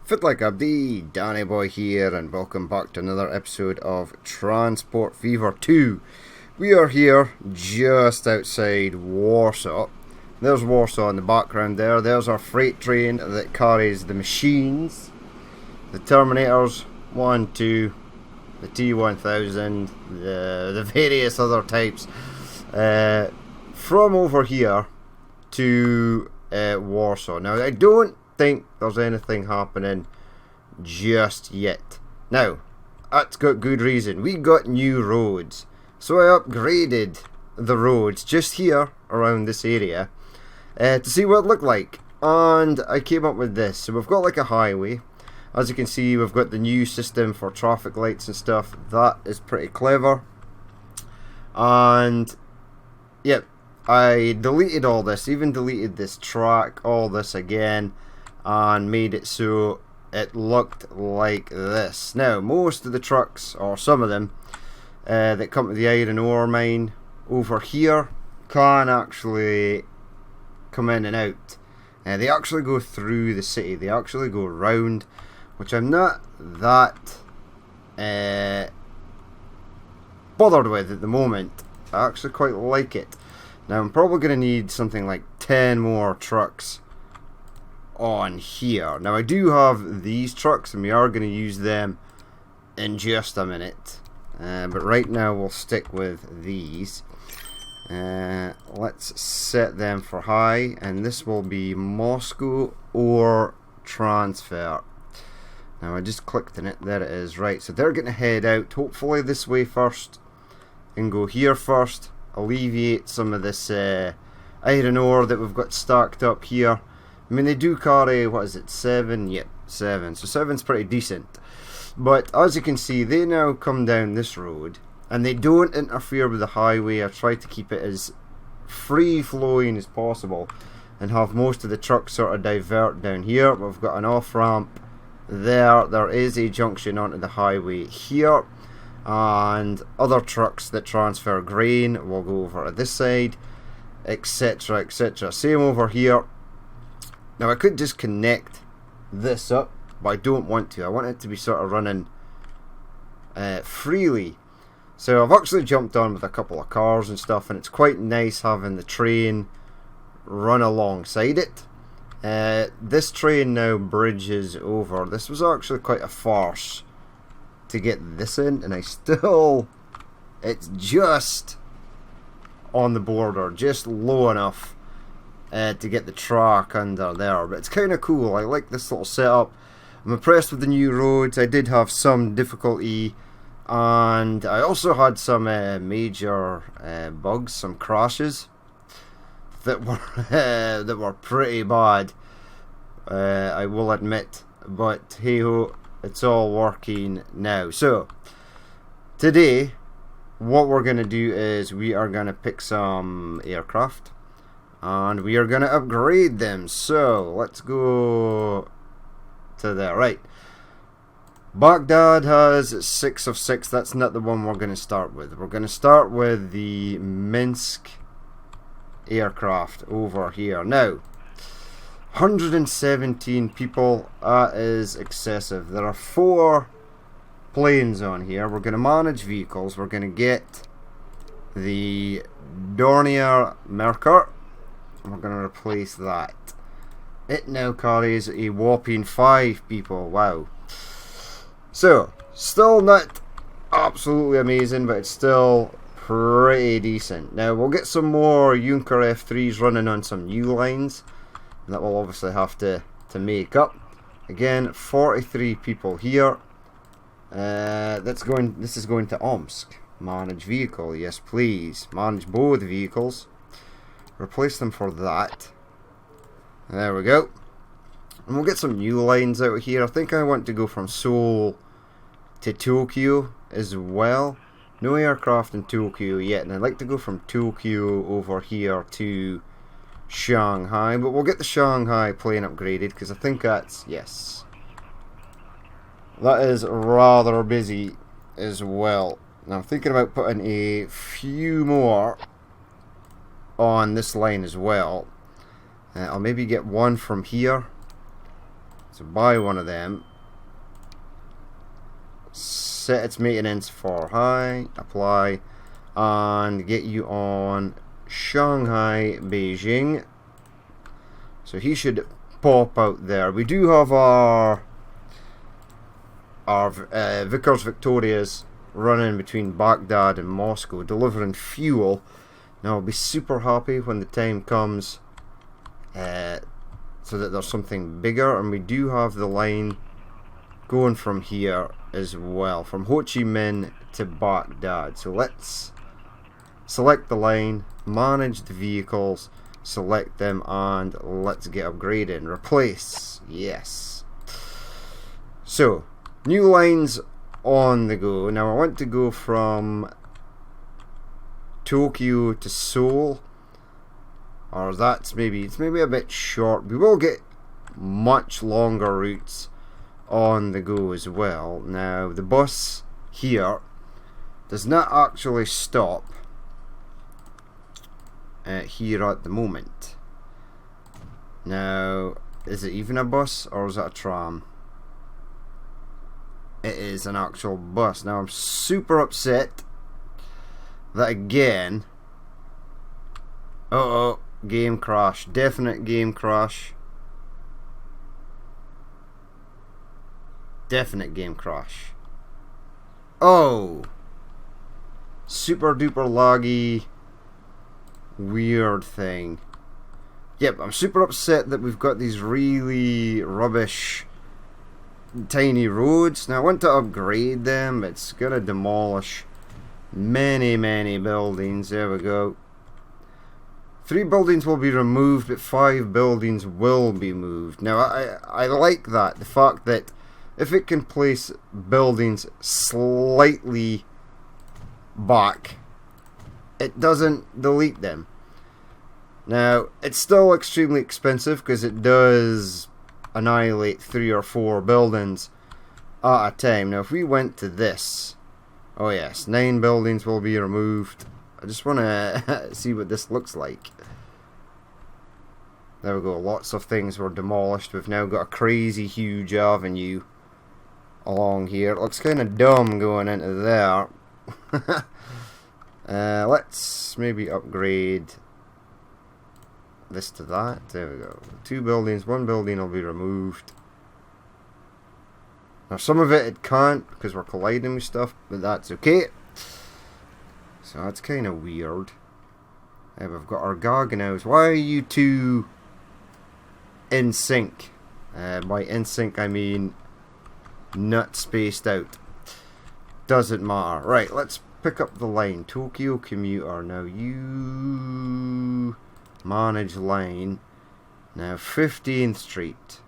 Fit like Abdi, Danny Boy here, and welcome back to another episode of Transport Fever 2. We are here just outside Warsaw. There's Warsaw in the background there. There's our freight train that carries the machines, the Terminators 1, 2, the T1000, the various other types, from over here to Warsaw. Now, I don't think there's anything happening just yet. Now, that's got good reason. We got new roads, so I upgraded the roads just here around this area to see what it looked like, and I came up with this. So we've got like a highway. As you can see, we've got the new system for traffic lights and stuff. That is pretty clever. And yep, I deleted all this, even deleted this track, all this again, and made it so it looked like this. Now, most of the trucks, or some of them, that come to the iron ore mine over here can actually come in and out. They actually go through the city. They actually go round, which I'm not that bothered with at the moment. I actually quite like it. Now, I'm probably going to need something like 10 more trucks on here. Now, I do have these trucks, and we are going to use them in just a minute. But right now, we'll stick with these. Let's set them for high, and this will be Moscow or transfer. Now, I just clicked on it. There it is. Right, so they're going to head out, hopefully this way first, and go here first. Alleviate some of this iron ore that we've got stacked up here. I mean, they do carry, what is it, 7? Yep, 7. So 7's pretty decent. But as you can see, they now come down this road, and they don't interfere with the highway. I try to keep it as free-flowing as possible and have most of the trucks sort of divert down here. We've got an off-ramp there. There is a junction onto the highway here, and other trucks that transfer grain will go over to this side, etc, etc. Same over here. Now, I could just connect this up, but I don't want to. I want it to be sort of running freely. So I've actually jumped on with a couple of cars and stuff, and it's quite nice having the train run alongside it. This train now bridges over. This was actually quite a farce to get this in, and it's just on the border, just low enough to get the track under there. But it's kind of cool. I like this little setup. I'm impressed with the new roads. I did have some difficulty, and I also had some major bugs, some crashes that were pretty bad, I will admit. But hey ho, it's all working now. So today, what we're going to do is we are going to pick some aircraft, and we are going to upgrade them. So let's go to there. Right, Baghdad has 6 of 6. That's not the one we're going to start with. We're going to start with the Minsk aircraft over here. Now, 117 people, that is excessive. There are 4 planes on here. We're going to manage vehicles. We're going to get the Dornier Merkur. We're going to replace that. It now carries a whopping 5 people. Wow. So, still not absolutely amazing, but it's still pretty decent. Now, we'll get some more Junker F3s running on some new lines. That will obviously have to make up. Again, 43 people here. This is going to Omsk. Manage vehicle, yes please. Manage both vehicles. Replace them for that. There we go. And we'll get some new lines out here. I think I want to go from Seoul to Tokyo as well. No aircraft in Tokyo yet, and I'd like to go from Tokyo over here to Shanghai, but we'll get the Shanghai plane upgraded because I think that's, yes, that is rather busy as well. Now I'm thinking about putting a few more on this line as well. I'll maybe get one from here So buy one of them. Set its maintenance for high. Apply. And get you on Shanghai, Beijing. So he should pop out there. We do have our Vickers Victorias running between Baghdad and Moscow, delivering fuel. Now I'll be super happy when the time comes so that there's something bigger, and we do have the line going from here as well, from Ho Chi Minh to Baghdad. So let's select the line, manage the vehicles, select them, and let's get upgraded. Replace, yes. So new lines on the go. Now I want to go from Tokyo to Seoul, or it's maybe a bit short. We will get much longer routes on the go as well. Now the bus here does not actually stop here at the moment. Now, is it even a bus or is it a tram? It is an actual bus. Now I'm super upset that again, game crash, definite game crash, definite game crash. Oh, super duper laggy weird thing. Yep, I'm super upset that we've got these really rubbish tiny roads. Now I want to upgrade them. It's gonna demolish many buildings. There we go. 3 buildings will be removed, but 5 buildings will be moved. Now I like that, the fact that if it can place buildings slightly back, it doesn't delete them. Now it's still extremely expensive because it does annihilate 3 or 4 buildings at a time. Now if we went to this, oh yes, 9 buildings will be removed. I just want to see what this looks like. There we go, lots of things were demolished. We've now got a crazy huge avenue along here. It looks kind of dumb going into there. Let's maybe upgrade this to that. There we go. 2 buildings, 1 building will be removed. Now some of it can't because we're colliding with stuff, but that's okay. So that's kind of weird. We've got our Gaggenhaus. Why are you two in sync? By in sync I mean not spaced out. Doesn't matter. Right, let's pick up the line. Tokyo commuter. Now you manage line. Now 15th Street.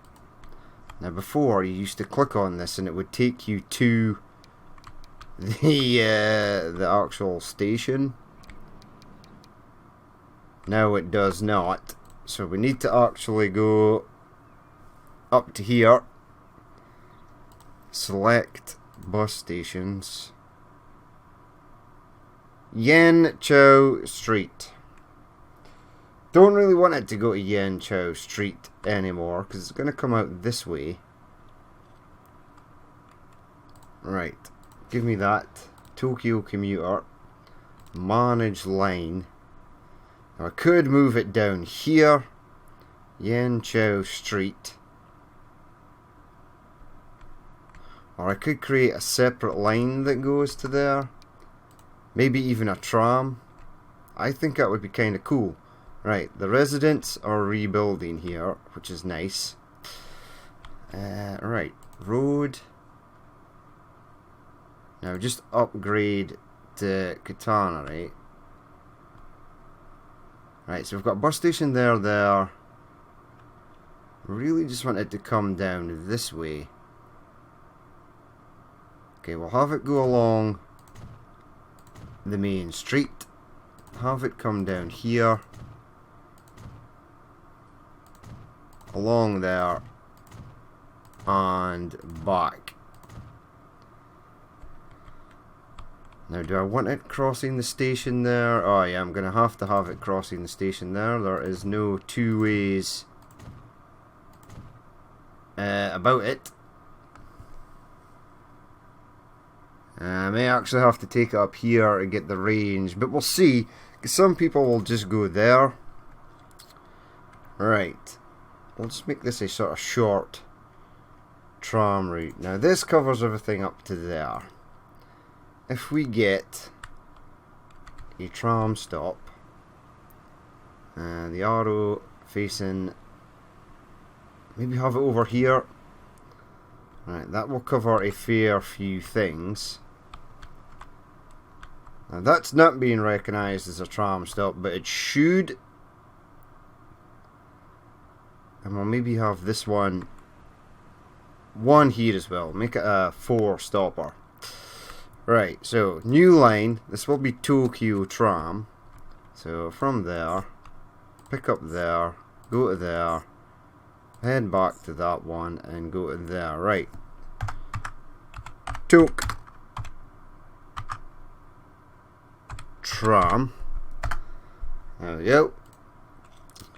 Now before you used to click on this and it would take you to the actual station. Now it does not. So we need to actually go up to here. Select bus stations. Yanqiao Street. Don't really want it to go to Yanqiao Street anymore because it's going to come out this way. Right, give me that. Tokyo commuter. Manage line. Now I could move it down here. Yanqiao Street. Or I could create a separate line that goes to there. Maybe even a tram. I think that would be kind of cool. Right, the residents are rebuilding here, which is nice. Right, road. Now just upgrade to Katana, right? Right, so we've got a bus station there. Really just want it to come down this way. Okay, we'll have it go along the main street. Have it come down here. Along there. And back. Now, do I want it crossing the station there? Oh yeah, I'm going to have it crossing the station there. There is no 2 ways about it. I may actually have to take it up here to get the range, but we'll see, because some people will just go there. Right, we'll just make this a sort of short tram route. Now this covers everything up to there. If we get a tram stop, the arrow facing, maybe have it over here. Right, that will cover a fair few things. Now that's not being recognised as a tram stop, but it should. And we'll maybe have this one here as well. Make it a 4-stopper. Right, so new line. This will be Tokyo Tram. So from there, pick up there, go to there, head back to that one, and go to there. Right. Tok Tram. There we go.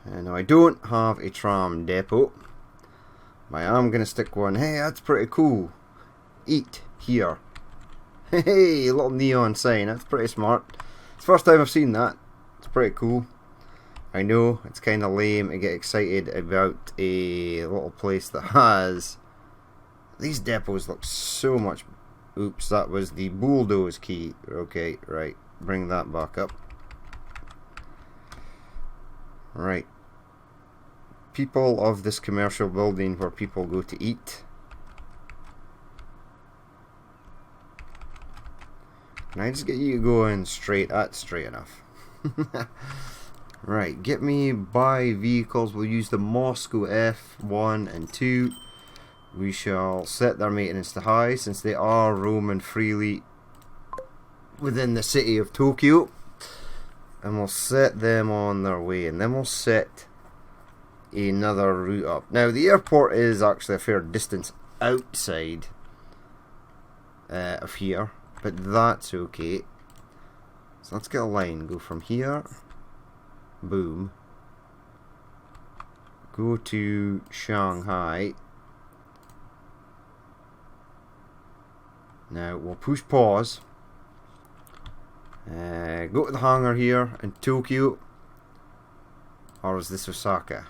And now I don't have a tram depot, but I am going to stick one. Hey, that's pretty cool. Eat here. Hey, a little neon sign. That's pretty smart. It's the first time I've seen that. It's pretty cool. I know it's kind of lame to get excited about a little place that has. These depots look so much. Oops, that was the bulldoze key. Okay, right. Bring that back up. Right. People of this commercial building where people go to eat. Can I just get you going straight? That's straight enough. Right, get me buy vehicles. We'll use the Moscow F1 and 2. We shall set their maintenance to high since they are roaming freely within the city of Tokyo. And we'll set them on their way, and then we'll set another route up. Now the airport is actually a fair distance outside of here, but that's okay. So let's get a line. Go from here. Boom. Go to Shanghai. Now we'll push pause. Go to the hangar here in Tokyo. Or is this Osaka?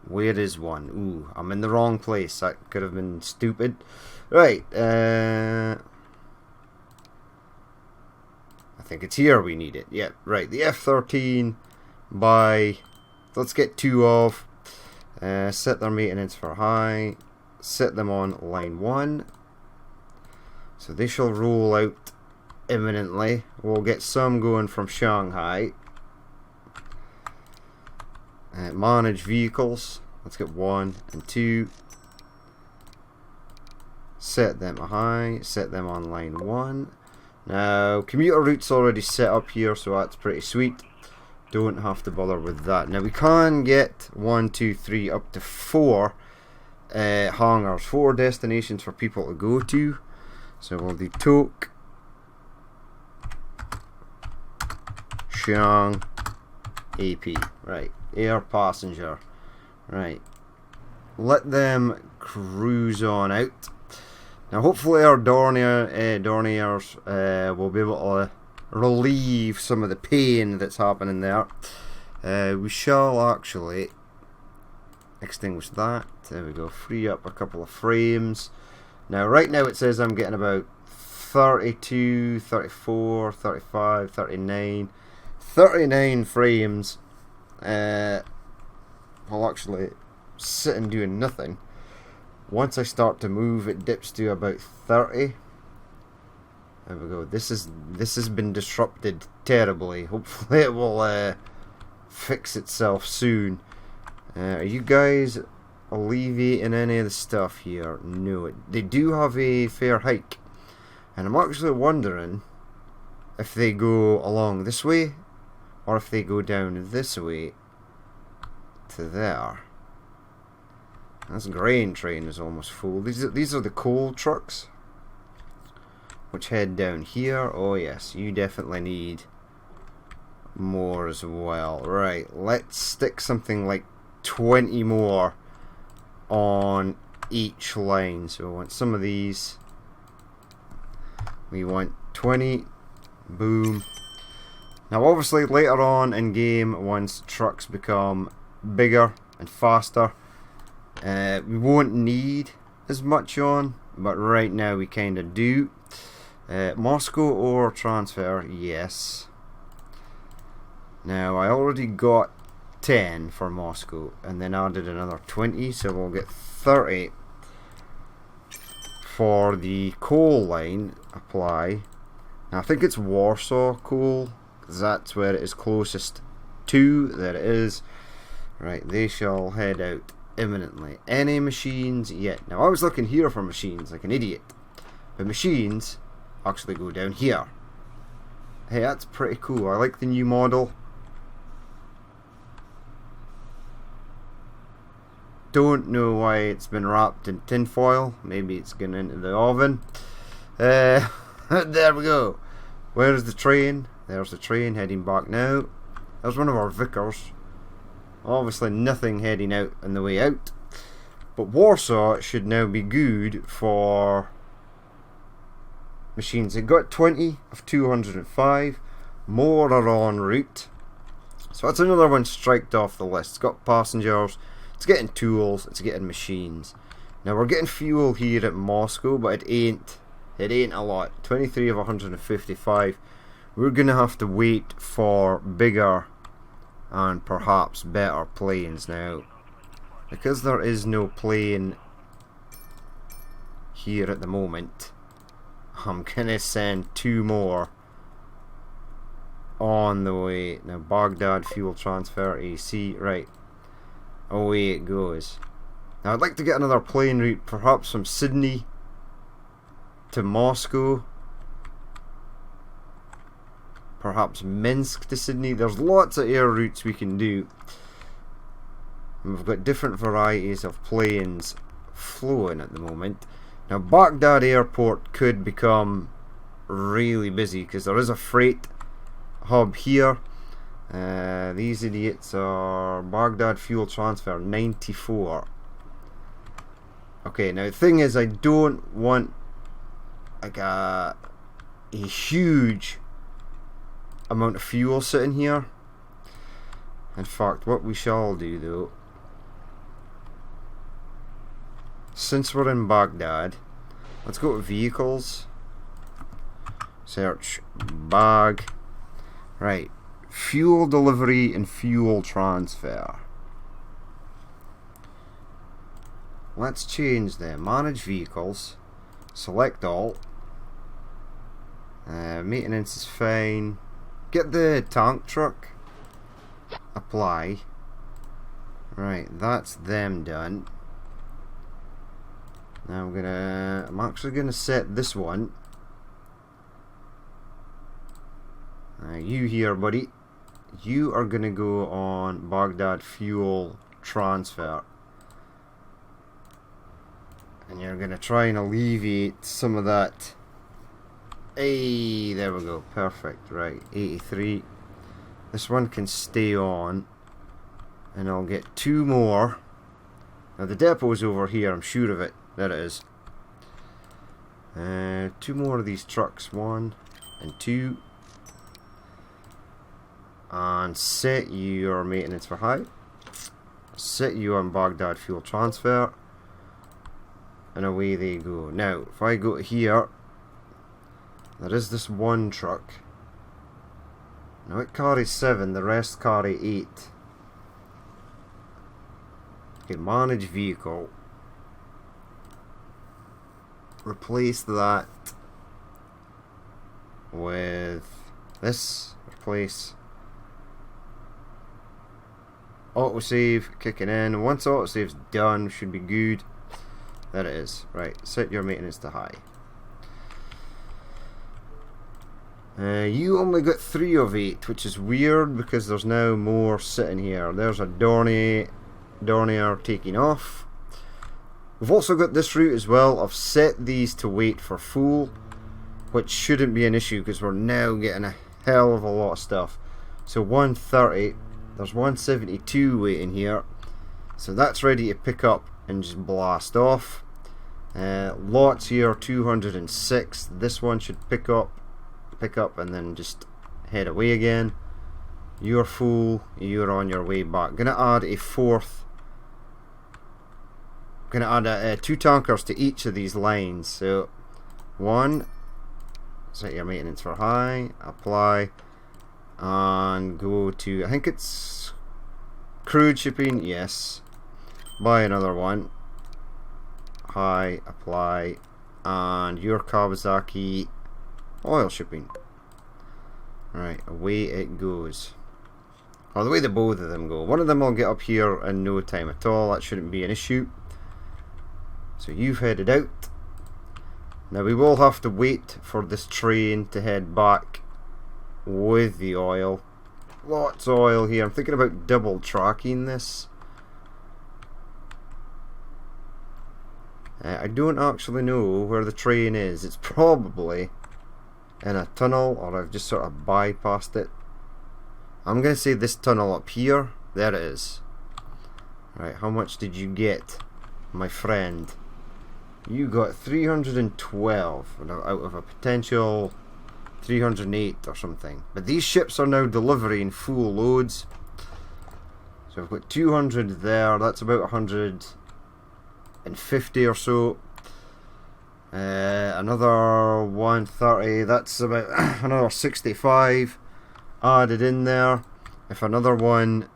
Where is one? Ooh, I'm in the wrong place. That could have been stupid. Right. I think it's here we need it. Yep, right. The F-13 by. Let's get 2 of. Set their maintenance for high. Set them on line 1. So they shall roll out imminently. We'll get some going from Shanghai. Manage vehicles. Let's get 1 and 2. Set them high. Set them on line 1. Now, commuter route's already set up here, so that's pretty sweet. Don't have to bother with that. Now, we can get 1, 2, 3, up to 4 hangars, 4 destinations for people to go to. So we'll do Tok, Shang, AP. Right, air passenger. Right, let them cruise on out. Now hopefully our Dorniers will be able to relieve some of the pain that's happening there. We shall actually extinguish that. There we go, free up a couple of frames. Now right now it says I'm getting about 32, 34, 35, 39, 39 frames. I'll actually sit and doing nothing. Once I start to move, it dips to about 30. There we go. This has been disrupted terribly. Hopefully it will fix itself soon. Are you guys alleviating any of the stuff here? No. They do have a fair hike. And I'm actually wondering if they go along this way or if they go down this way to there. This grain train is almost full. These are the coal trucks, which head down here. Oh yes, you definitely need more as well. Right, let's stick something like 20 more on each line. So we want some of these. We want 20. Boom. Now obviously later on in game, once trucks become bigger and faster, we won't need as much on, but right now we kind of do. Moscow ore transfer, yes. Now I already got 10 for Moscow and then added another 20, so we'll get 30 for the coal line. Apply. Now I think it's Warsaw coal, because that's where it is closest to. There it is. Right, they shall head out imminently. Any machines yet? Now I was looking here for machines like an idiot, but machines actually go down here. Hey, that's pretty cool. I like the new model. Don't know why it's been wrapped in tin foil. Maybe it's going into the oven. There we go. Where's the train? There's the train heading back now. There's one of our Vickers. Obviously nothing heading out on the way out. But Warsaw should now be good for machines. It got 20 of 205. More are en route. So that's another one striked off the list. It's got passengers. It's getting tools. It's getting machines. Now we're getting fuel here at Moscow, but it ain't a lot. 23 of 155. We're gonna have to wait for bigger and perhaps better planes now, because there is no plane here at the moment. I'm gonna send 2 more on the way. Now Baghdad fuel transfer AC, right, away it goes. Now I'd like to get another plane route, perhaps from Sydney to Moscow, perhaps Minsk to Sydney. There's lots of air routes we can do, and we've got different varieties of planes flowing at the moment. Now Baghdad airport could become really busy because there is a freight hub here. These idiots are Baghdad fuel transfer 94. Okay, now the thing is, I don't want like a huge amount of fuel sitting here. In fact, what we shall do though, since we're in Baghdad, let's go to vehicles, search bag, right, fuel delivery and fuel transfer. Let's change them. Manage vehicles, select all. Maintenance is fine. Get the tank truck. Apply. Right, that's them done. Now I'm actually gonna set this one. You here, buddy. You are gonna go on Baghdad fuel transfer, and you're gonna try and alleviate some of that. Hey, there we go, perfect. Right, 83. This one can stay on, and I'll get 2 more. Now the depot's over here, I'm sure of it. There it is. 2 more of these trucks, 1 and 2. And set your maintenance for high. Set you on Baghdad fuel transfer, and away they go. Now if I go here, there is this one truck. Now it carries 7, the rest carry 8. Okay, manage vehicle. Replace that with this. Replace. Autosave kicking in. Once autosave's done, should be good. There it is. Right, set your maintenance to high. You only got 3 of 8, which is weird because there's now more sitting here. There's a Dornier taking off. We've also got this route as well. I've set these to wait for full, which shouldn't be an issue because we're now getting a hell of a lot of stuff. So 130, there's 172 waiting here. So that's ready to pick up and just blast off. Lots here, 206. This one should pick up, and then just head away again. You're full. You're on your way back. Gonna add a fourth. Gonna add 2 tankers to each of these lines. So, 1. Set your maintenance for high. Apply. And go to, I think it's crude shipping. Yes. Buy another one. High. Apply. And your Kawasaki oil shipping. Right, away it goes. Or the way that both of them go. One of them will get up here in no time at all. That shouldn't be an issue. So you've headed out. Now we will have to wait for this train to head back with the oil. Lots of oil here. I'm thinking about double tracking this. I don't actually know where the train is. It's probably in a tunnel, or I've just sort of bypassed it. I'm going to say this tunnel up here. There it is. Right, how much did you get, my friend? You got 312 out of a potential 308 or something. But these ships are now delivering full loads. So I've got 200 there. That's about 150 or so. Another 130. That's about another 65 added in there. If another one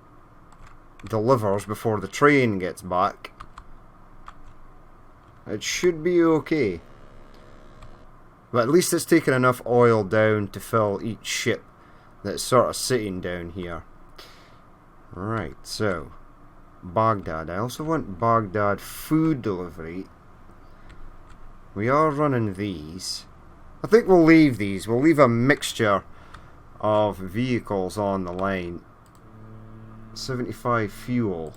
delivers before the train gets back, it should be okay. But at least it's taken enough oil down to fill each ship that's sort of sitting down here. Right, so Baghdad. I also want Baghdad food delivery. We are running these. I think we'll leave these. We'll leave a mixture of vehicles on the line. 75 fuel.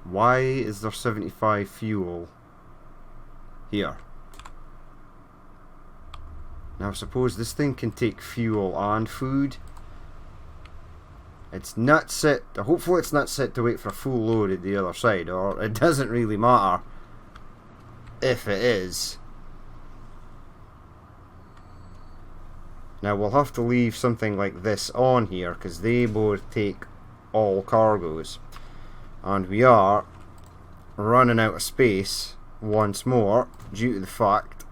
Why is there 75 fuel here? Now I suppose this thing can take fuel and food. It's not set, hopefully it's not set to wait for a full load at the other side, or it doesn't really matter if it is. Now we'll have to leave something like this on here because they both take all cargoes. And we are running out of space once more due to the fact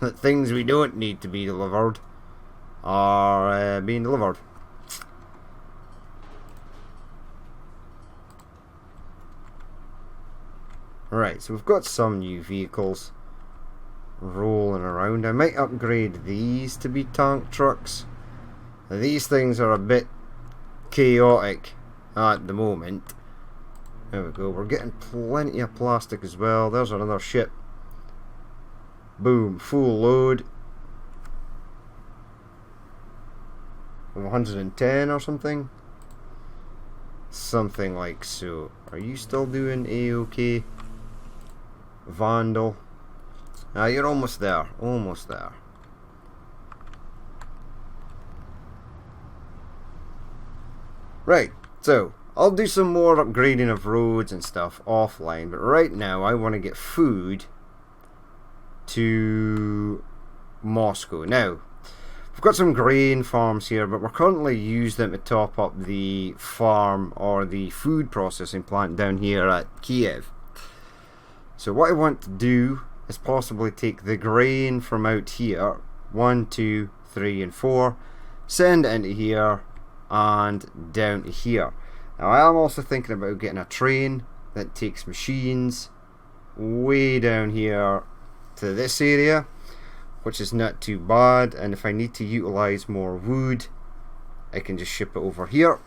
that things we don't need to be delivered are being delivered. Right, so we've got some new vehicles rolling around. I might upgrade these to be tank trucks. Now, these things are a bit chaotic at the moment. There we go, we're getting plenty of plastic as well. There's another ship. Boom, full load. 110 or something. Something like so. Are you still doing A-OK? Vandal. You're almost there. Almost there. Right, so I'll do some more upgrading of roads and stuff offline, but right now I want to get food to Moscow. Now, we've got some grain farms here, but we're currently using them to top up the farm or the food processing plant down here at Kiev. So what I want to do is possibly take the grain from out here, 1, 2, 3 and 4, send it into here and down to here. Now I am also thinking about getting a train that takes machines way down here to this area, which is not too bad, and if I need to utilize more wood I can just ship it over here.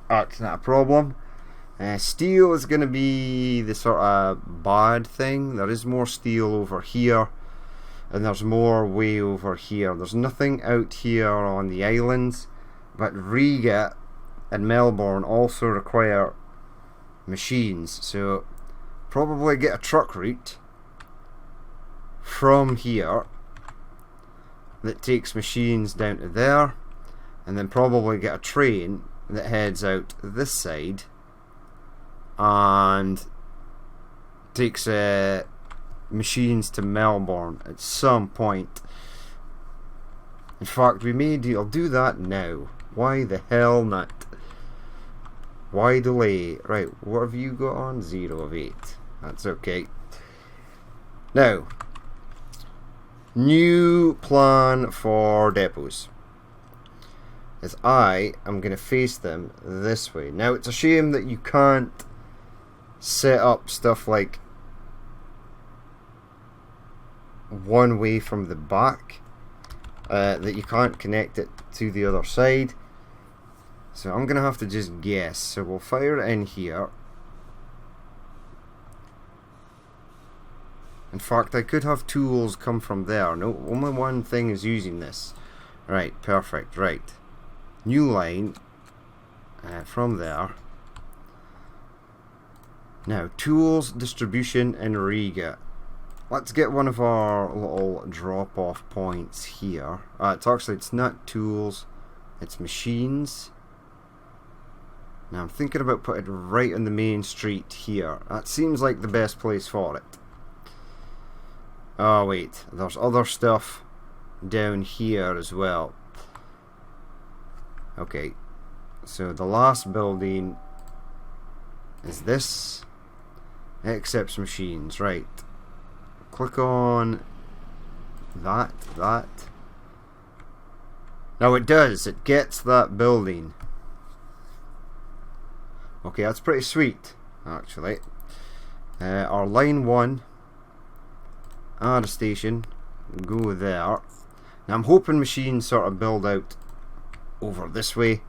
That's not a problem. Steel is going to be the sort of bad thing. There is more steel over here and there's more way over here. There's nothing out here on the islands, but Riga and Melbourne also require machines, so probably get a truck route from here that takes machines down to there, and then probably get a train that heads out this side and takes machines to Melbourne at some point. In fact, I'll do that now. Why the hell not? Why delay? Right, what have you got on? 0 of 8. That's okay. Now, new plan for depots. Is I am going to face them this way. Now, it's a shame that you can't set up stuff like one way from the back, that you can't connect it to the other side. So I'm going to have to just guess. So we'll fire it in here. In fact, I could have tools come from there. No, only one thing is using this. Right, perfect, right. New line from there. Now, tools, distribution, and Riga. Let's get one of our little drop-off points here. It's not tools, it's machines. Now, I'm thinking about putting it right on the main street here. That seems like the best place for it. Oh, wait, there's other stuff down here as well. Okay, so the last building is this. Accepts machines, right. Click on that. Now it does, it gets that building. Okay, that's pretty sweet, actually. Our line 1, add a station, go there. Now I'm hoping machines sort of build out over this way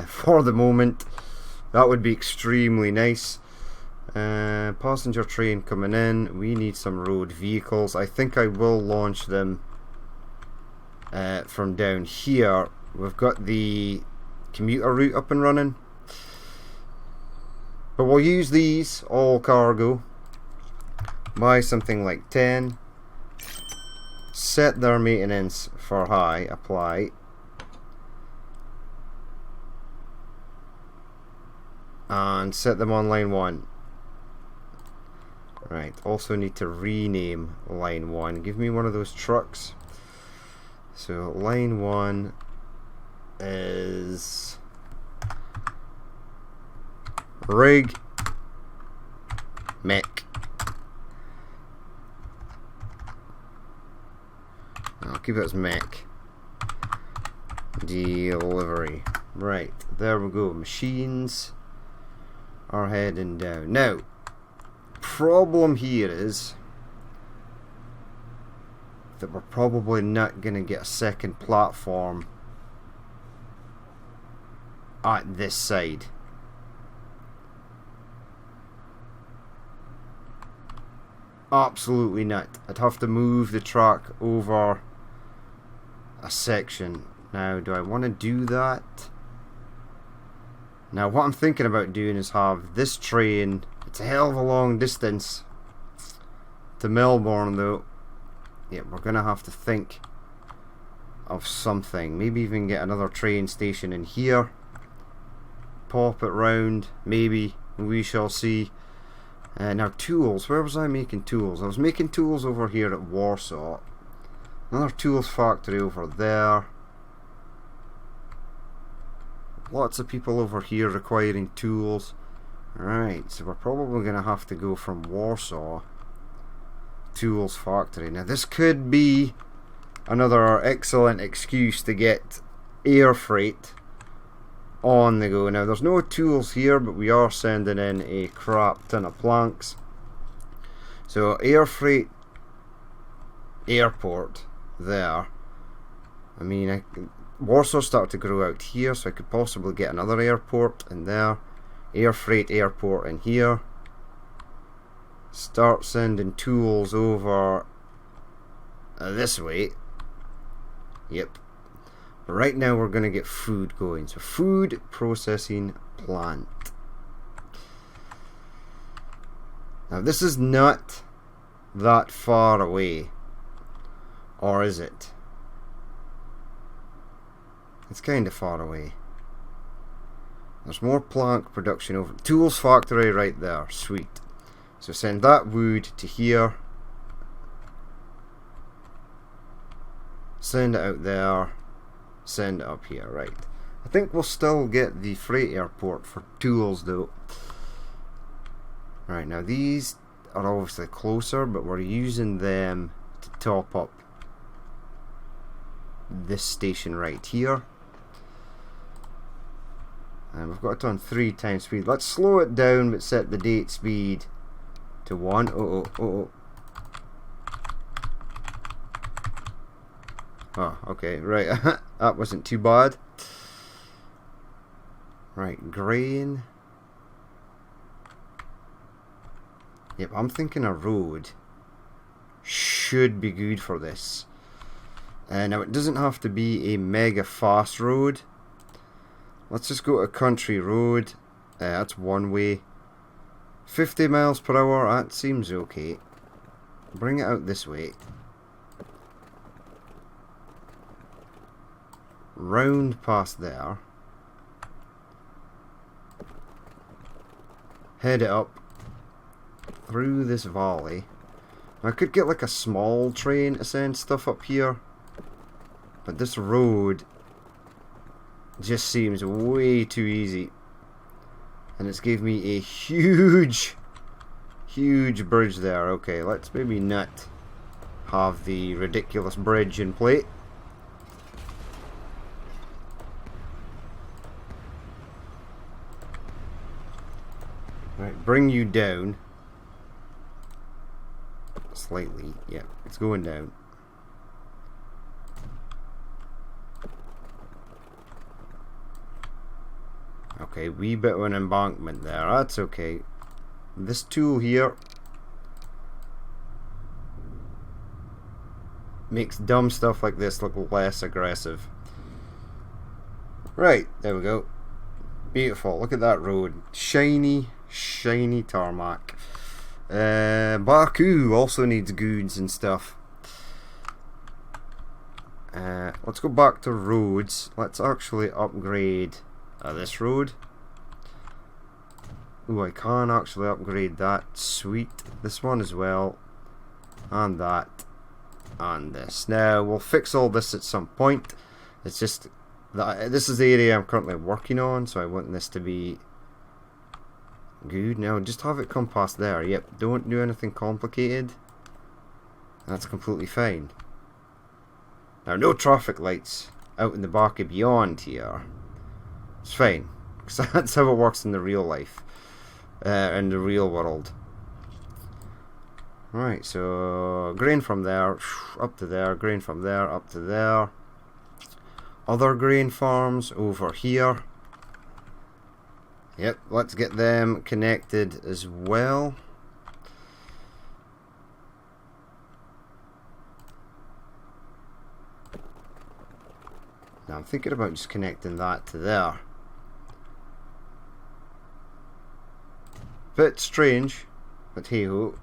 for the moment. That would be extremely nice. Passenger train coming in. We need some road vehicles. I think I will launch them from down here. We've got the commuter route up and running, but we'll use these all cargo. Buy something like 10, set their maintenance for high, apply. And set them on line 1. Right, also need to rename line 1. Give me one of those trucks. So line 1 is rig mech. I'll keep it as mech delivery. Right, there we go. Machines are heading down. Now, problem here is that we're probably not going to get a second platform at this side. Absolutely not. I'd have to move the track over a section. Now, do I want to do that? Now, what I'm thinking about doing is have this train. It's a hell of a long distance to Melbourne, though. Yeah, we're going to have to think of something. Maybe even get another train station in here. Pop it round. Maybe. We shall see. Now, tools. Where was I making tools? I was making tools over here at Warsaw. Another tools factory over there. Lots of people over here requiring tools. Right, so we're probably going to have to go from Warsaw tools factory. Now this could be another excellent excuse to get air freight on the go. Now there's no tools here, but we are sending in a crap ton of planks. So air freight airport there. I mean, Warsaw started to grow out here, so I could possibly get another airport in there. Air freight airport in here. Start sending tools over this way. Yep. But right now we're going to get food going. So food processing plant. Now this is not that far away. Or is it? It's kind of far away. There's more plank production over. Tools factory right there. Sweet. So send that wood to here. Send it out there. Send it up here. Right. I think we'll still get the freight airport for tools though. Right, now these are obviously closer, but we're using them to top up this station right here. And we've got it on 3 times speed. Let's slow it down but set the date speed to 1. Oh, okay, right. That wasn't too bad. Right, grain. Yep, I'm thinking a road should be good for this. Now, it doesn't have to be a mega fast road. Let's just go to a country road. That's one way. 50 miles per hour, that seems okay. Bring it out this way. Round past there. Head it up through this valley. I could get like a small train to send stuff up here, but this road just seems way too easy, and it's gave me a huge bridge there. Okay, let's maybe not have the ridiculous bridge in play. Right, bring you down slightly. Yeah, it's going down. Okay, wee bit of an embankment there. That's okay. This tool here makes dumb stuff like this look less aggressive. Right, there we go. Beautiful. Look at that road. Shiny tarmac. Baku also needs goods and stuff. Let's go back to roads. Let's actually upgrade this road. Ooh, I can actually upgrade that. Sweet. This one as well. And that. And this. Now, we'll fix all this at some point. It's just that this is the area I'm currently working on, so I want this to be good. Now, just have it come past there. Yep, don't do anything complicated. That's completely fine. Now, no traffic lights out in the back of beyond here. It's fine, because that's how it works in the real life, in the real world. Right, so grain from there up to there, grain from there up to there. Other grain farms over here. Yep, let's get them connected as well. Now I'm thinking about just connecting that to there. Bit strange, but hey ho.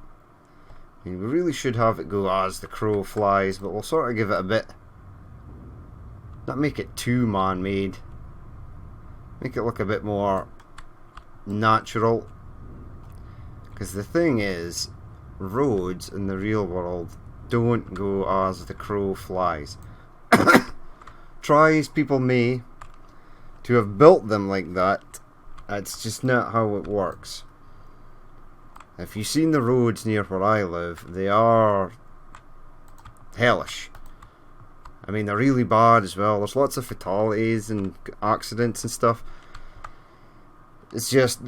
I mean, we really should have it go as the crow flies, but we'll sort of give it a bit. Not make it too man-made. Make it look a bit more natural. Because the thing is, roads in the real world don't go as the crow flies. Try as people may to have built them like that, that's just not how it works. If you've seen the roads near where I live, they are hellish. I mean, they're really bad as well. There's lots of fatalities and accidents and stuff. It's just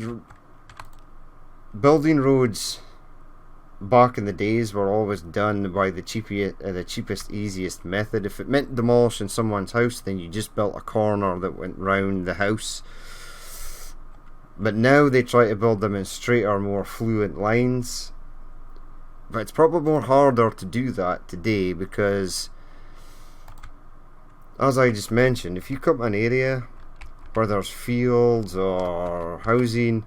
building roads back in the days were always done by the cheapest, easiest method. If it meant demolishing someone's house, then you just built a corner that went round the house. But now they try to build them in straighter, more fluent lines. But it's probably more harder to do that today because, as I just mentioned, if you come to an area where there's fields or housing,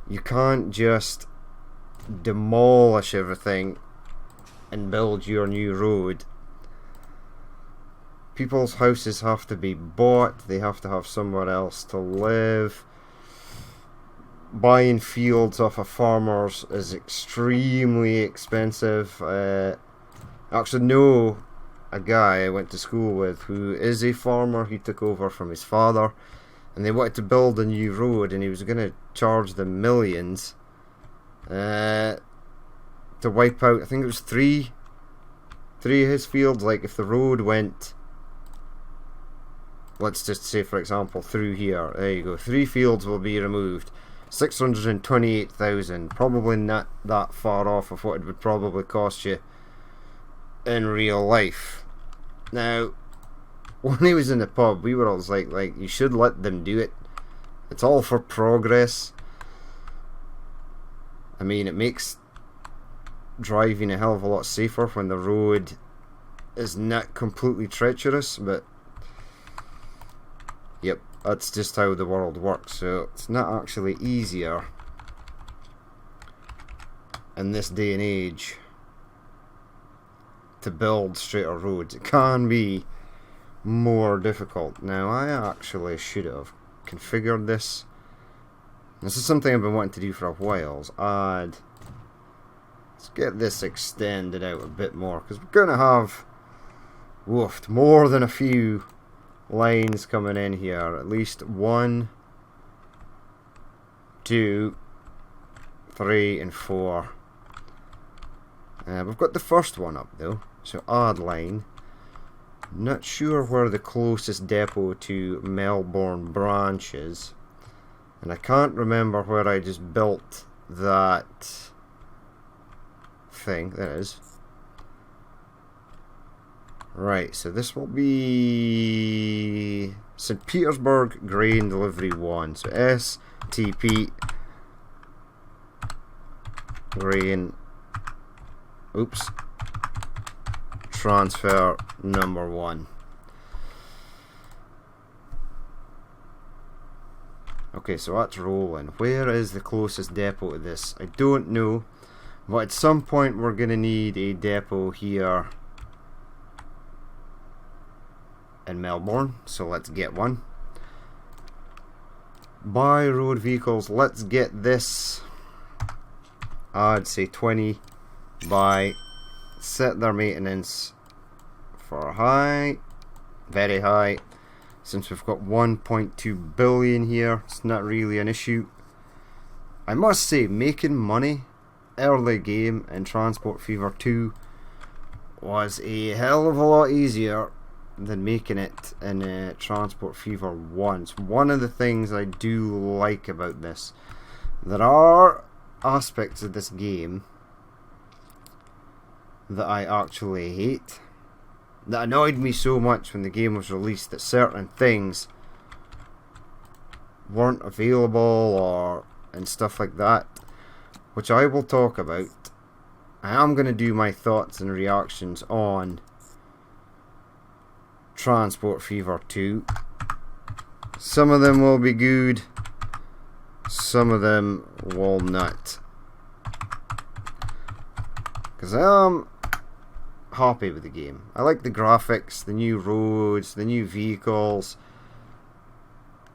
you can't just demolish everything and build your new road. People's houses have to be bought, they have to have somewhere else to live. buying fields off of farmers is extremely expensive. I actually know a guy I went to school with who is a farmer. He took over from his father, and they wanted to build a new road, and he was going to charge them millions to wipe out, I think it was three of his fields. Like if the road went, let's just say for example through here, there you go, 3 fields will be removed, 628,000, probably not that far off of what it would probably cost you in real life. Now when he was in the pub, we were always like you should let them do it. It's all for progress. I mean, it makes driving a hell of a lot safer when the road is not completely treacherous, but yep, that's just how the world works. So it's not actually easier in this day and age to build straighter roads. It can be more difficult. Now I actually should have configured this. This is something I've been wanting to do for a while. Let's get this extended out a bit more, because we're going to have more than a few lines coming in here. At least 1, 2, 3 and 4. We've got the first one up though, so add line. Not sure where the closest depot to Melbourne branch is, and I can't remember where I just built that thing. There it is. Right, so this will be St. Petersburg Grain Delivery 1. So STP Grain Transfer number 1. Okay, so that's rolling. Where is the closest depot to this? I don't know, but at some point we're going to need a depot here in Melbourne, so let's get one. Buy road vehicles, let's get this. I'd say 20. Buy. Set their maintenance for high, very high. Since we've got 1.2 billion here, it's not really an issue. I must say, making money early game in Transport Fever 2 was a hell of a lot easier than making it in Transport Fever 1. It's one of the things I do like about this. There are aspects of this game that I actually hate, that annoyed me so much when the game was released, that certain things weren't available or and stuff like that, which I will talk about. I am going to do my thoughts and reactions on Transport Fever 2. Some of them will be good, some of them will not, because I am happy with the game. I like the graphics, the new roads, the new vehicles,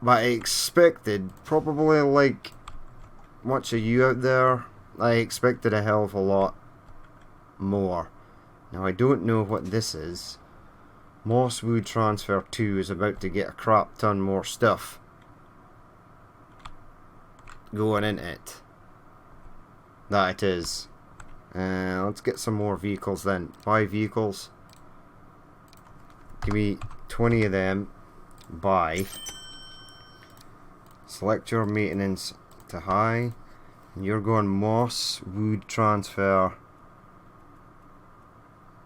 but I expected, probably like much of you out there, I expected a hell of a lot more. Now I don't know what this is. Mosswood Transfer 2 is about to get a crap ton more stuff going in it. That it is. Let's get some more vehicles then. Buy vehicles. Give me 20 of them. Buy. Select your maintenance to high. And you're going Mosswood Transfer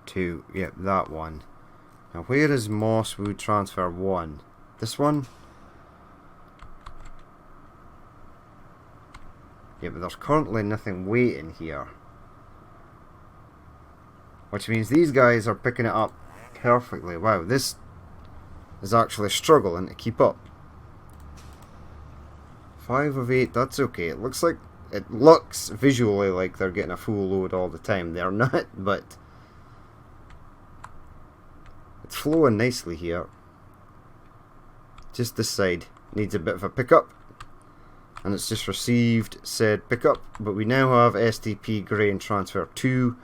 2. Yep, that one. Now where is Mosswood Transfer 1? This one? Yeah, but there's currently nothing waiting here. Which means these guys are picking it up perfectly. Wow, this is actually struggling to keep up. 5 of 8, that's okay. It looks visually like they're getting a full load all the time. They're not, but it's flowing nicely here. Just this side needs a bit of a pickup. and it's just received said pickup. But we now have STP grain transfer 2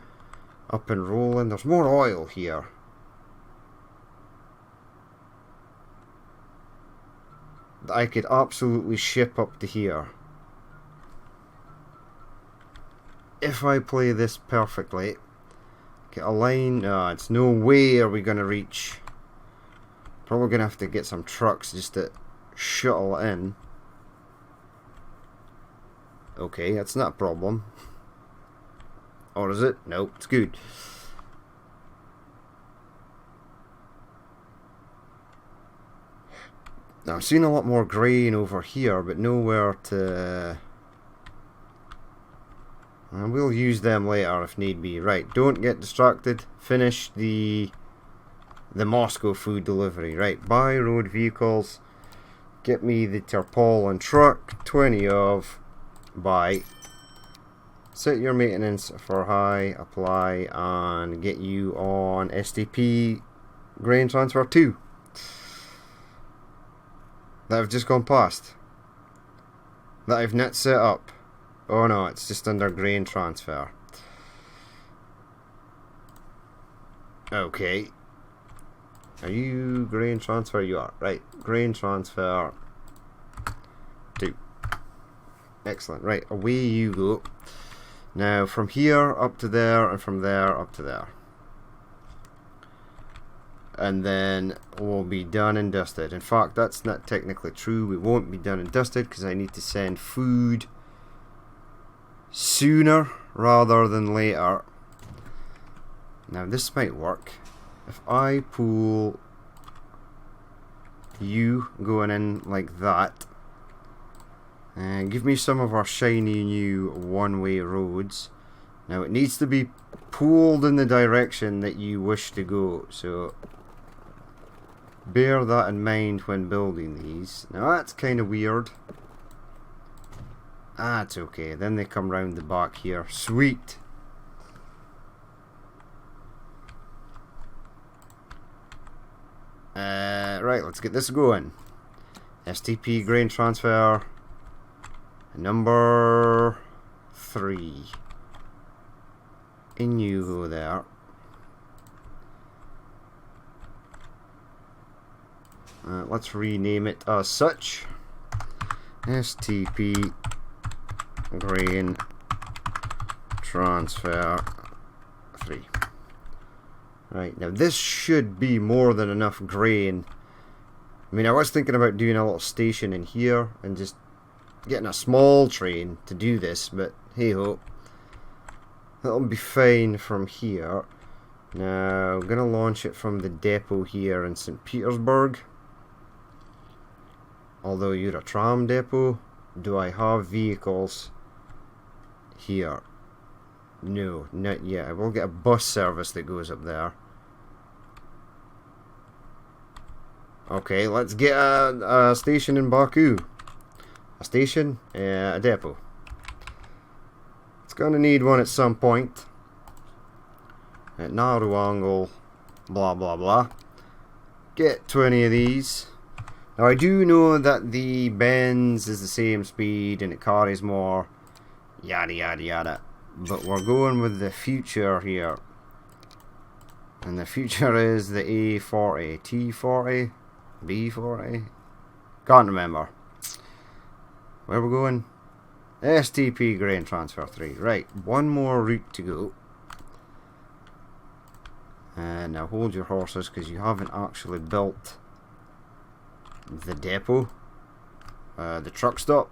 up and rolling. There's more oil here. That I could absolutely ship up to here if I play this perfectly. Get a line. It's no way are we going to reach. Probably going to have to get some trucks just to shuttle in. Okay, that's not a problem. Or is it? Nope, it's good. Now, I'm seeing a lot more grain over here, but nowhere to... And we'll use them later if need be. Right, don't get distracted. Finish the Moscow food delivery. Right, buy road vehicles. Get me the tarpaulin truck. 20 of. Buy. Set your maintenance for high. Apply. And get you on STP grain transfer 2. That I've just gone past. That I've not set up. Oh no, it's just under grain transfer. Okay. Are you grain transfer? You are. Right. Grain transfer 2. Excellent. Right. Away you go. Now from here up to there, and from there up to there. And then we'll be done and dusted. In fact, that's not technically true. We won't be done and dusted because I need to send food sooner rather than later. Now this might work. If I pull you going in like that, and give me some of our shiny new one-way roads. Now it needs to be pulled in the direction that you wish to go, so bear that in mind when building these. Now that's kind of weird. It's okay. Then they come round the back here. Sweet. Right, let's get this going. STP grain transfer number 3. In you go there. Let's rename it as such. STP grain transfer 3. Right, now this should be more than enough grain. I mean, I was thinking about doing a little station in here and just getting a small train to do this, but hey ho. That'll be fine from here. Now, I'm going to launch it from the depot here in St. Petersburg. Although you're a tram depot, do I have vehicles here? No, not yet. I will get a bus service that goes up there. Okay, let's get a station in Baku. A station? A depot. It's gonna need one at some point. At Naruangle, blah blah blah. Get 20 of these. Now I do know that the Benz is the same speed and it carries more, yada yada yada. But we're going with the future here. And the future is the A40, T40, B40. Can't remember. Where we're going? STP grain transfer 3. Right, one more route to go. And now hold your horses because you haven't actually built the depot, the truck stop.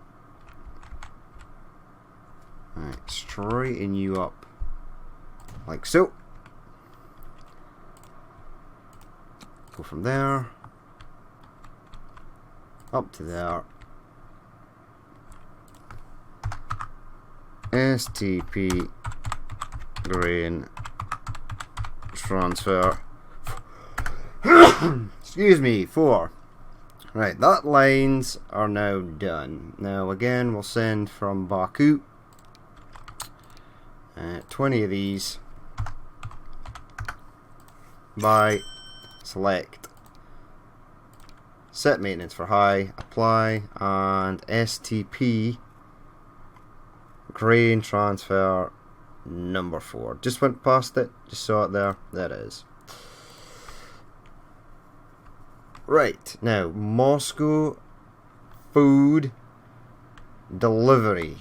Alright, straighten you up like so. Go from there up to there. STP grain transfer excuse me, 4. Right, that lines are now done. Now again we'll send from Baku 20 of these. Buy, select, Set maintenance for high, apply, and STP, grain transfer number 4. Just went past it, just saw it there, there it is. Right, now, Moscow food delivery.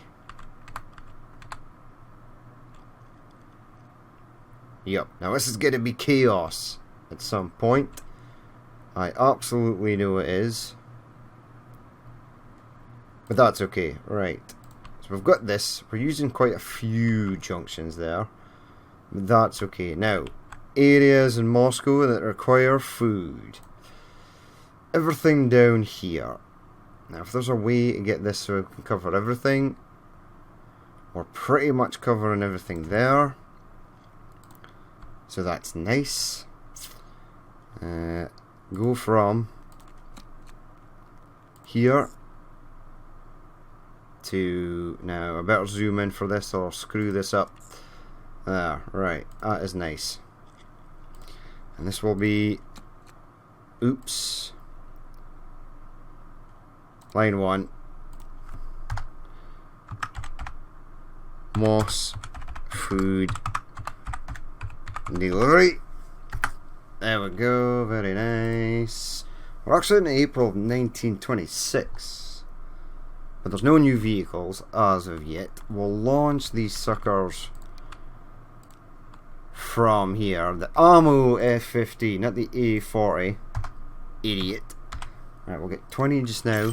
Yep, now this is going to be chaos at some point. I absolutely know it is. But that's okay, right. So we've got this. We're using quite a few junctions there. But that's okay. Now, areas in Moscow that require food. Everything down here. Now, if there's a way to get this so we can cover everything, we're pretty much covering everything there. So that's nice. Go from here to, now I better zoom in for this or screw this up. There, right, that is nice. And this will be, oops, line 1, Moss food delivery. There we go, very nice. We're actually in April of 1926, but there's no new vehicles as of yet. We'll launch these suckers from here. The Ammo F50, not the A40. Idiot. Right, we'll get 20 just now.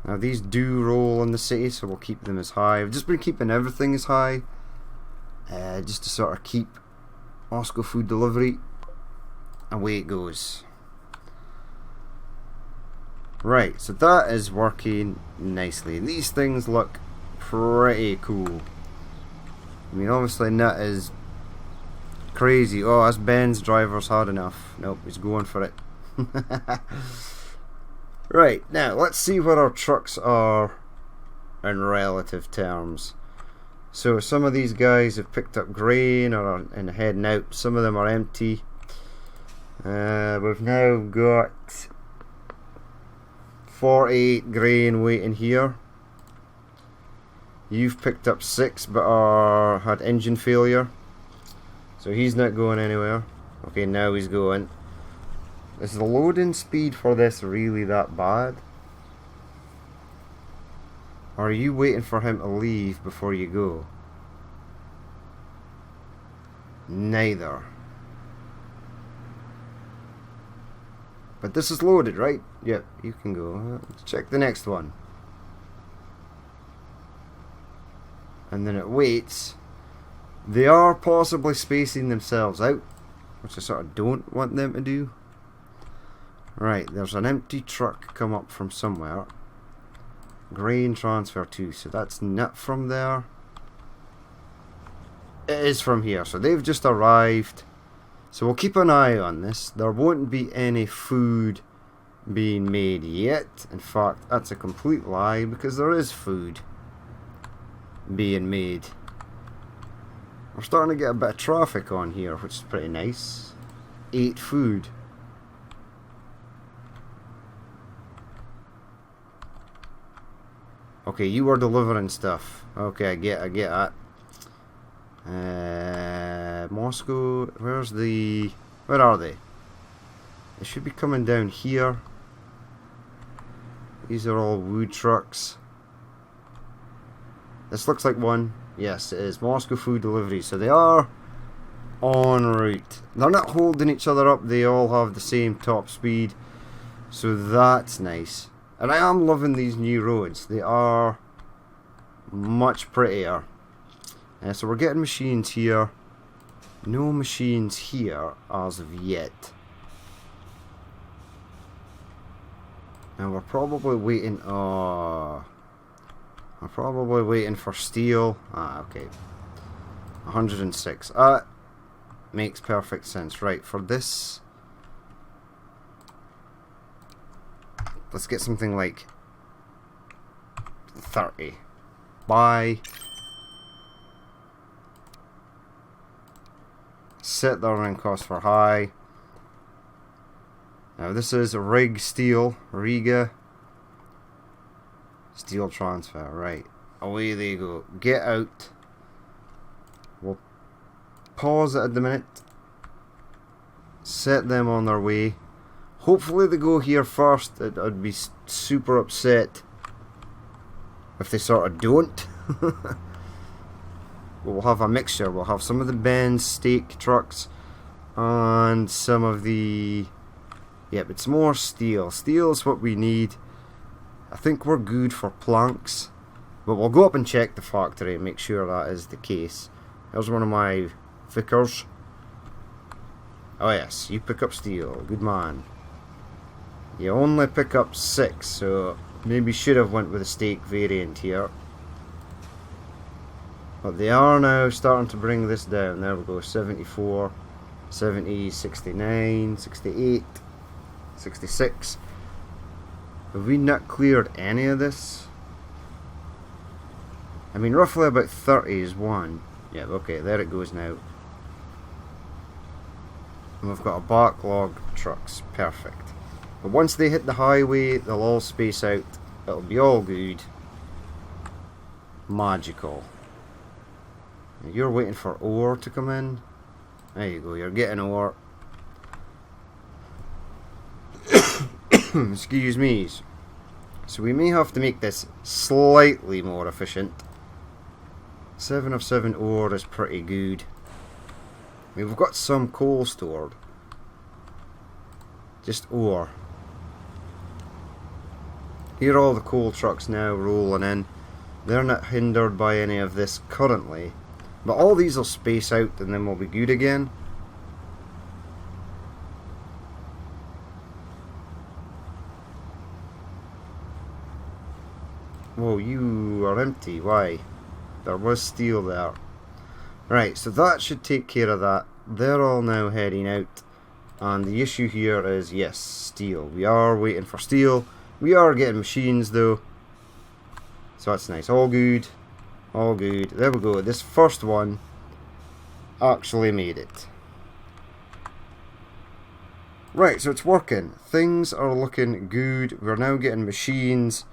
Now these do roll in the city, so we'll keep them as high. I've just been keeping everything as high, just to sort of keep Moscow food delivery. Away it goes. Right, so that is working nicely. These things look pretty cool. I mean, obviously not as crazy. Oh, us Benz driver's had enough. Nope, he's going for it. Right, now let's see what our trucks are in relative terms. So some of these guys have picked up grain or are heading out. Some of them are empty. We've now got 48 grain waiting here. You've picked up 6 but had engine failure. So he's not going anywhere. Okay, now he's going. Is the loading speed for this really that bad? Or are you waiting for him to leave before you go? Neither. But this is loaded, right? Yep, you can go. Let's check the next one. And then it waits. They are possibly spacing themselves out, which I sort of don't want them to do. Right, there's an empty truck come up from somewhere. Grain transfer 2, so that's not from there. It is from here, so they've just arrived. So we'll keep an eye on this. There won't be any food being made yet. In fact, that's a complete lie, because there is food being made. We're starting to get a bit of traffic on here, which is pretty nice. 8 food. Okay, you were delivering stuff. Okay, I get that. Moscow, where are they? They should be coming down here. These are all wood trucks. This looks like one. Yes, it is. Moscow food delivery. So they are en route. They're not holding each other up. They all have the same top speed. So that's nice. And I am loving these new roads. They are much prettier. So we're getting machines here. No machines here as of yet. And we're probably waiting. Oh, we're probably waiting for steel. Ah, okay. 106. Makes perfect sense. Right, for this, let's get something like 30. Buy. Set the running cost for high. Now Now this is Rig Steel, Riga. Steel transfer, right. Away they go. Get out. We'll pause it at the minute. Set them on their way. Hopefully they go here first. I'd be super upset if they sort of don't. We'll have a mixture. We'll have some of the Benz stake trucks and some of the... Yep, it's more steel. Steel is what we need. I think we're good for planks. But we'll go up and check the factory and make sure that is the case. There's one of my Vickers. Oh yes, you pick up steel. Good man. You only pick up 6, so maybe should have went with a stake variant here. But they are now starting to bring this down. There we go, 74, 70, 69, 68, 66. Have we not cleared any of this? I mean, roughly about 30 is one. Yeah, okay, there it goes now. And we've got a backlog of trucks. Perfect. But once they hit the highway, they'll all space out. It'll be all good. Magical. You're waiting for ore to come in. There you go, you're getting ore. Excuse me. So we may have to make this slightly more efficient. 7 of 7 ore is pretty good. I mean, we've got some coal stored. Just ore. Here are all the coal trucks now rolling in. They're not hindered by any of this currently. But all these will space out and then we'll be good again. Whoa, you are empty. Why? There was steel there. Right, so that should take care of that. They're all now heading out. And the issue here is, yes, steel. We are waiting for steel. We are getting machines though. So that's nice. All good. All good. There we go. This first one actually made it. Right, so it's working. Things are looking good. We're now getting machines.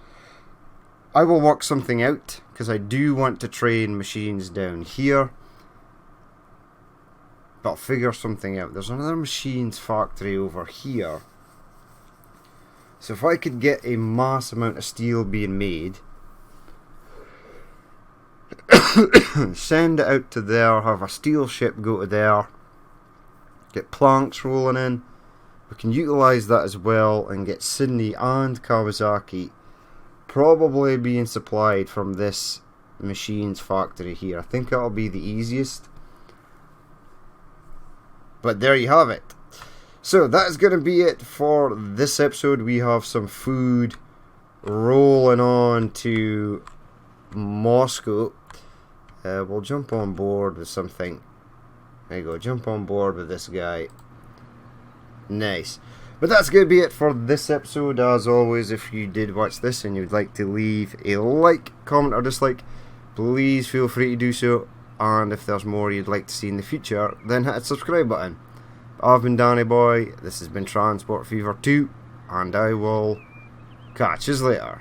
I will work something out because I do want to train machines down here. But I'll figure something out. There's another machines factory over here. So if I could get a mass amount of steel being made, send it out to there, have a steel ship go to there, get planks rolling in. We can utilise that as well and get Sydney and Kawasaki probably being supplied from this machines factory here. I think that'll be the easiest. But there you have it. So that is going to be it for this episode. We have some food rolling on to Moscow. We'll jump on board with something. There you go, jump on board with this guy. Nice. But that's going to be it for this episode. As always, if you did watch this and you'd like to leave a like, comment or dislike, please feel free to do so. And if there's more you'd like to see in the future, then hit the subscribe button. I've been Danny Boy, this has been Transport Fever 2, and I will catch you later.